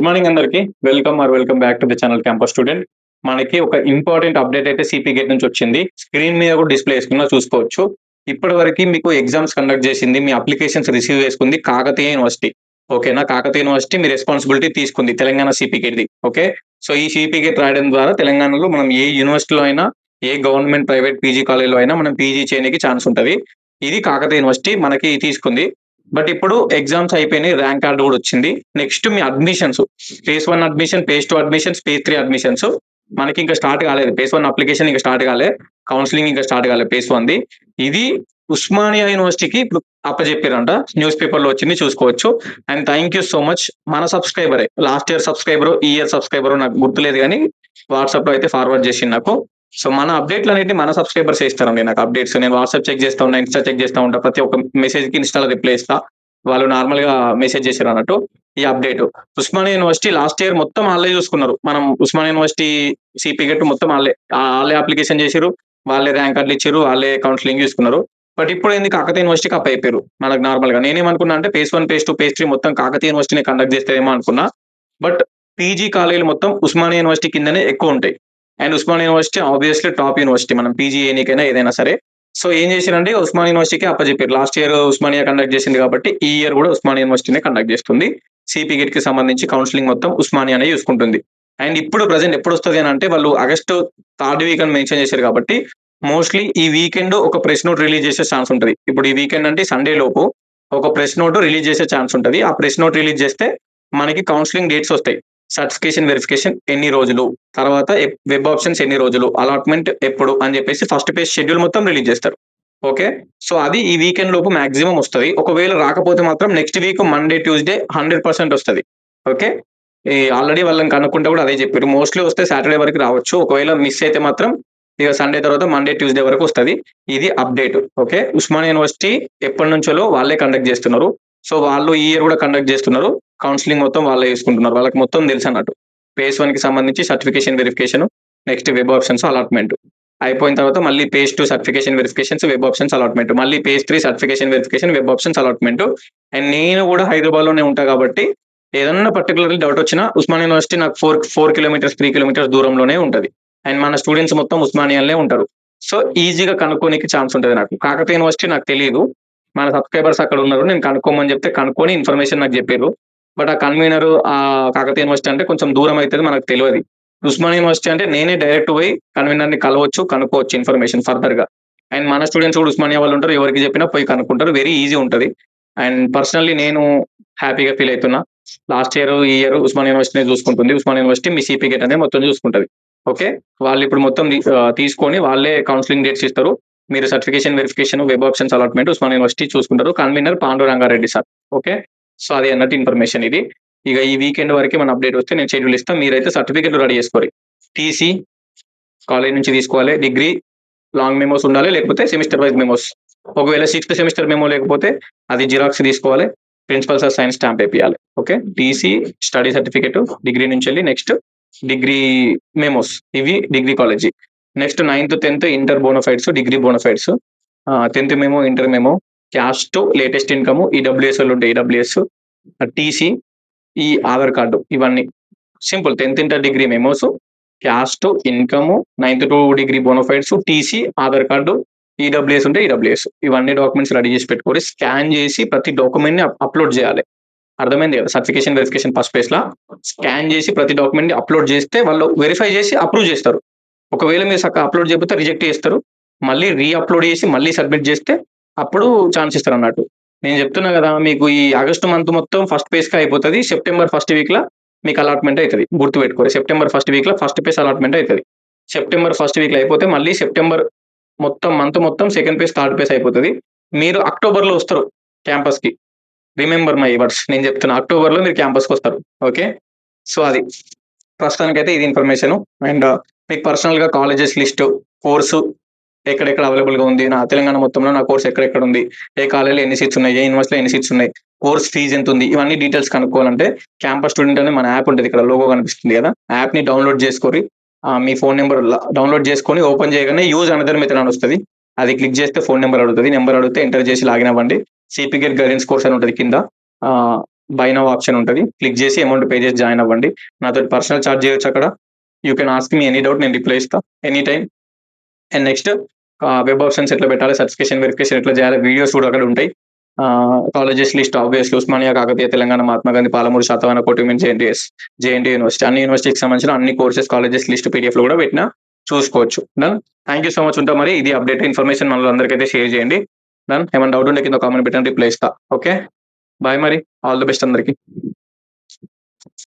Good morning అందరికి. Welcome back to the channel campus student. మనకి ఒక ఇంపార్టెంట్ అప్డేట్ అయితే సిపి గేట్ నుంచి వచ్చింది. స్క్రీన్ మీద కూడా డిస్ప్లే చేసుకున్నా చూసుకోవచ్చు. ఇప్పటి వరకు మీకు ఎగ్జామ్స్ కండక్ట్ చేసింది, మీ అప్లికేషన్స్ రిసీవ్ చేసుకుంది కాకతీయ యూనివర్సిటీ. ఓకేనా? కాకతీయ యూనివర్సిటీ మీ రెస్పాన్సిబిలిటీ తీసుకుంది తెలంగాణ సిపి గేట్ది. ఓకే, సో ఈ సిపి గేట్ రాయడం ద్వారా తెలంగాణలో మనం ఏ యూనివర్సిటీలో అయినా, ఏ గవర్నమెంట్ ప్రైవేట్ పీజీ కాలేజీలో అయినా మనం పీజీ చేయడానికి ఛాన్స్ ఉంటుంది. ఇది కాకతీయ యూనివర్సిటీ మనకి తీసుకుంది. బట్ ఇప్పుడు ఎగ్జామ్స్ అయిపోయినాయి, ర్యాంక్ కార్డు కూడా వచ్చింది. నెక్స్ట్ మీ admissions, phase 1 admission, phase 2 admissions, phase 3 admissions మనకి ఇంకా స్టార్ట్ కాలేదు. ఫేజ్ 1 అప్లికేషన్ ఇంకా స్టార్ట్ కాలే, కౌన్సిలింగ్ ఇంకా స్టార్ట్ కాలేదు ఫేజ్ 1ది. ఇది ఉస్మానియా యూనివర్సిటీకి ఇప్పుడు అప్పచెప్పారంట, న్యూస్ పేపర్ లో వచ్చింది చూసుకోవచ్చు. And thank you so much. మన సబ్స్క్రైబరే, లాస్ట్ ఇయర్ సబ్స్క్రైబర్, ఈ ఇయర్ సబ్స్క్రైబర్ నాకు గుర్తులేదు కానీ వాట్సాప్ లో అయితే ఫార్వర్డ్ చేసింది నాకు. సో మన అప్డేట్లు అనేది మన సబ్స్క్రైబర్స్ ఇస్తారండి నాకు అప్డేట్స్. నేను వాట్సాప్ చెక్ చేస్తా ఉన్నా, ఇన్స్టా చెక్ చేస్తా ఉంటా, ప్రతి ఒక్క మెసేజ్ కి ఇన్స్టాలో రిప్లై ఇస్తా. వాళ్ళు నార్మల్ గా మెసేజ్ చేశారు అన్నట్టు ఈ update. Osmania university last year మొత్తం వాళ్ళే చూసుకున్నారు. మనం ఉస్మానియా యూనివర్సిటీ సిపి గెట్ మొత్తం వాళ్ళే అప్లికేషన్ చేశారు, వాళ్ళే ర్యాంక్ కార్డులు ఇచ్చారు, వాళ్ళే కౌన్సిలింగ్ చూసుకున్నారు. బట్ ఇప్పుడు ఏంది, కాకతీయ యూనివర్సిటీకి అప్ అయిపోయారు. మనకు నార్మల్ గా నేనేమనుకున్నా అంటే ఫేజ్ 1, ఫేజ్ 2, ఫేజ్ 3 మొత్తం కాకతీయ యూనివర్సిటీని కండక్ట్ చేస్తారేమో అనుకున్నా. బట్ పీజీ కాలేజీలు మొత్తం ఉస్మానియా యూనివర్సిటీ కిందనే ఎక్కువ ఉంటాయి. And Osmania university obviously top university, మనం పీజీ ఏనికైనా ఏదైనా సరే. సో ఏం చేశారంటే ఉస్మానియా యూనివర్సిటీకి అప్పచెప్పారు. లాస్ట్ ఇయర్ ఉస్మానియా కండక్ట్ చేసింది కాబట్టి ఈ ఇయర్ కూడా ఉస్మానియా యూనివర్సిటీనే కండక్ట్ చేస్తుంది. సిపి గేట్ కి సంబంధించి కౌన్సిలింగ్ మొత్తం ఉస్మానియానే చూసుకుంటుంది. అండ్ ఇప్పుడు ప్రజెంట్ ఎప్పుడు వస్తుంది అని అంటే, వాళ్ళు ఆగస్టు 3rd వీక్ అని మెన్షన్ చేశారు కాబట్టి మోస్ట్లీ ఈ వీకెండ్ ఒక ప్రెస్ నోట్ రిలీజ్ చేసే ఛాన్స్ ఉంటుంది. ఇప్పుడు ఈ వీకెండ్ అంటే సండే లోపు ఒక ప్రెస్ నోట్ రిలీజ్ చేసే ఛాన్స్ ఉంటుంది. ఆ ప్రెస్ నోట్ రిలీజ్ చేస్తే మనకి కౌన్సిలింగ్ డేట్స్ వస్తాయి. సర్టిఫికేషన్ వెరిఫికేషన్ ఎన్ని రోజులు, తర్వాత వెబ్ ఆప్షన్స్ ఎన్ని రోజులు, అలాట్మెంట్ ఎప్పుడు అని చెప్పేసి ఫస్ట్ పేజ్ షెడ్యూల్ మొత్తం రిలీజ్ చేస్తారు. ఓకే, సో అది ఈ వీకెండ్ లోపు మాక్సిమం వస్తుంది. ఒకవేళ రాకపోతే మాత్రం నెక్స్ట్ వీక్ మండే, ట్యూస్డే 100% వస్తుంది. ఓకే, ఆల్రెడీ వాళ్ళని కనుక్కుంటే కూడా అదే చెప్పారు, మోస్ట్లీ వస్తే సాటర్డే వరకు రావచ్చు. ఒకవేళ మిస్ అయితే మాత్రం ఇక సండే తర్వాత మండే, ట్యూస్డే వరకు వస్తుంది. ఇది అప్డేట్. ఓకే, ఉస్మానియా యూనివర్సిటీ ఎప్పటి నుంచో వాళ్ళే కండక్ట్ చేస్తున్నారు. సో వాళ్ళు ఈ ఇయర్ కూడా కండక్ట్ చేస్తున్నారు. కౌన్సిలింగ్ మొత్తం వాళ్ళే తీసుకుంటున్నారు, వాళ్ళకి మొత్తం తెలుసు అన్నట్టు. ఫేజ్ 1 కి సంబంధించి certification verification, next web options allotment అయిపోయిన తర్వాత మళ్ళీ phase 2 certification verifications, web options allotment, మళ్ళీ phase 3 certification verification, web options allotment. And నేను కూడా హైదరాబాద్ లోనే ఉంటా కాబట్టి ఏదన్నా పర్టికులర్లీ డౌట్ వచ్చినా ఉస్మానియా యూనివర్సిటీ నాకు 4 కిలోమీటర్స్ 3 కిలోమీటర్స్ దూరంలోనే ఉంటుంది. అండ్ మన స్టూడెంట్స్ మొత్తం ఉస్మానియాలోనే ఉంటారు. సో ఈజీగా కనుక్కోనికి ఛాన్స్ ఉంటుంది నాకు. కాకతీయ యూనివర్సిటీ నాకు తెలియదు, మన సబ్స్క్రైబర్స్ అక్కడ ఉన్నారు, నేను కనుక్కోమని చెప్తే కనుక్కొని ఇన్ఫర్మేషన్ నాకు చెప్పారు. బట్ ఆ కన్వీనర్ ఆ కాకతీయ యూనివర్సిటీ అంటే కొంచెం దూరం అవుతుంది, మనకు తెలియదు. ఉస్మానియా యూనివర్సిటీ అంటే నేనే డైరెక్ట్ పోయి కన్వీనర్ ని కలవచ్చు, కనుక్కోవచ్చు ఇన్ఫర్మేషన్ ఫర్దర్ గా. అండ్ మన స్టూడెంట్స్ కూడా ఉస్మానియా వాళ్ళు ఉంటారు, ఎవరికి చెప్పినా పోయి కనుక్కుంటారు, వెరీ ఈజీ ఉంటుంది. అండ్ పర్సనల్లీ నేను హ్యాపీగా ఫీల్ అవుతున్నా. లాస్ట్ ఇయర్, ఈ ఇయర్ ఉస్మానియా యూనివర్సిటీ చూసుకుంటుంది. ఉస్మానియా యూనివర్సిటీ మీ సిపి గేట్ అనేది మొత్తం చూసుకుంటుంది. ఓకే, వాళ్ళు ఇప్పుడు మొత్తం తీసుకొని వాళ్ళే కౌన్సిలింగ్ డేట్స్ ఇస్తారు. మీరు certification verification, web options allotment Osmania university చూసుకుంటారు. Convener Pandu Rangareddy sir. Okay, so అది అన్నట్టు ఇన్ఫర్మేషన్ ఇది. ఇక ఈ వీకెండ్ వరకు మన అప్డేట్ వస్తే నేను షెడ్యూల్ ఇస్తాను. మీరైతే సర్టిఫికేట్ రెడీ చేసుకోవాలి. టీసీ కాలేజ్ నుంచి తీసుకోవాలి, డిగ్రీ లాంగ్ మెమోస్ ఉండాలి, లేకపోతే సెమిస్టర్ వైజ్ మెమోస్. ఒకవేళ 6th సెమిస్టర్ మెమో లేకపోతే అది జిరాక్స్ తీసుకోవాలి, ప్రిన్సిపల్ సార్ సైన్ స్టాంప్ వేయాలి. Okay, TC, study certificate degree నుంచి వెళ్ళి, నెక్స్ట్ డిగ్రీ మెమోస్, ఇవి degree college. Next 9th 10th inter bona fides, degree bona fides, 10th memo, inter memo, caste, latest income, EWS వాళ్ళు ఉంటే EWS, TC, ఈ Aadhaar card, ఇవన్నీ simple. 10th inter degree memos, caste, income, 9th to degree bona fides, TC, Aadhaar card, EWS ఉంటే EWS, ఇవన్నీ documents ready చేసి పెట్టుకోవాలి. Scan చేసి ప్రతి డాక్యుమెంట్ ని అప్లోడ్ చేయాలి. అర్థమైంది కదా? సర్టిఫికేషన్ వెరిఫికేషన్ ఫస్ట్ పేజ్ లా స్కాన్ చేసి ప్రతి డాక్యుమెంట్ ని అప్లోడ్ చేస్తే వాళ్ళు వెరిఫై చేసి అప్రూవ్ చేస్తారు. ఒకవేళ మీరు సక్క అప్లోడ్ చేయకపోతే రిజెక్ట్ చేస్తారు. మళ్ళీ రీఅప్లోడ్ చేసి మళ్ళీ సబ్మిట్ చేస్తే అప్పుడు ఛాన్స్ ఇస్తారు అన్నట్టు. నేను చెప్తున్నా కదా, మీకు ఈ ఆగస్టు మంత్ మొత్తం ఫస్ట్ పేజ్ కి అయిపోతుంది. సెప్టెంబర్ ఫస్ట్ వీక్ లో మీకు అలాట్మెంట్ అవుతుంది. గుర్తుపెట్టుకోవాలి, సెప్టెంబర్ ఫస్ట్ వీక్ లో ఫస్ట్ పేజ్ అలాట్మెంట్ అవుతుంది. సెప్టెంబర్ ఫస్ట్ వీక్ లో అయిపోతే మళ్ళీ సెప్టెంబర్ మొత్తం మంత్ మొత్తం సెకండ్ పేజ్, థర్డ్ పేజ్ అయిపోతుంది. మీరు అక్టోబర్ లో వస్తారు క్యాంపస్ కి. రిమెంబర్ మై వర్డ్స్, నేను చెప్తున్నా, అక్టోబర్ లో మీరు క్యాంపస్ కి వస్తారు. ఓకే, సో అది ప్రస్తుతానికైతే ఇది ఇన్ఫర్మేషన్. అండ్ మీకు పర్సనల్ గా కాలేజెస్ లిస్ట్, కోర్సు ఎక్కడెక్కడ అవైలబుల్ గా ఉంది, నా తెలంగాణ మొత్తంలో నా కోర్స్ ఎక్కడెక్కడ ఉంది, ఏ కాలేజీలో ఎన్ని సీట్స్ ఉన్నాయి, ఏ యూనివర్సిటీలో ఎన్ని సీట్స్ ఉన్నాయి, కోర్స్ ఫీజు ఎంత ఉంది, ఇవన్నీ డీటెయిల్స్ కనుక్కోవాలంటే క్యాంపస్ స్టూడెంట్ అనే మన యాప్ ఉంటుంది, ఇక్కడ లోగో కనిపిస్తుంది కదా, యాప్ ని డౌన్లోడ్ చేసుకొని మీ ఫోన్ నెంబర్ డౌన్లోడ్ చేసుకొని ఓపెన్ చేయగానే యూజ్ అనదర్ మెథడ్ అని వస్తుంది. అది క్లిక్ చేస్తే ఫోన్ నెంబర్ అడుగుతుంది. నెంబర్ అడిగితే ఎంటర్ చేసి లాగిన్ అవ్వండి. సిపి గేట్ గైడెన్స్ కోర్స్ అని ఉంటుంది కింద. బై నౌ ఆప్షన్ ఉంటుంది, క్లిక్ చేసి అమౌంట్ పే చేసి జాయిన్ అవ్వండి. నాతో పర్సనల్ చార్జ్ చేయొచ్చు అక్కడ. You can ask me any doubt, నేను రిప్లై ఇస్తా any time. And next web options ఎట్లా పెట్టాలి, సర్టిఫికేషన్ వెరిఫికేషన్ ఎట్లా చేయాలి, వీడియోస్ కూడా అక్కడ ఉంటాయి. Colleges list obviously Osmania, Kakatiya, Telangana, Mahatma Gandhi, Palamuru, Satavahana కోటి, జేఎన్టీ యూనివర్సిటీ, అన్ని యూనివర్సిటీకి సంబంధించిన అన్ని కోర్సెస్ కాలేజెస్ లిస్ట్ పీడిఎఫ్ లో కూడా పెట్టినా చూసుకోవచ్చు. Done. Thank you so much. ఉంటా మరి. ఇది అప్డేట్ ఇన్ఫర్మేషన్ మన అందరికైతే షేర్ చేయండి. డన్. ఏమైనా డౌట్ ఉంటే కింద కామెంట్ పెట్టండి, రిప్లై ఇస్తా. ఓకే, బాయ్ మరి. ఆల్ ది బెస్ట్ అందరికి.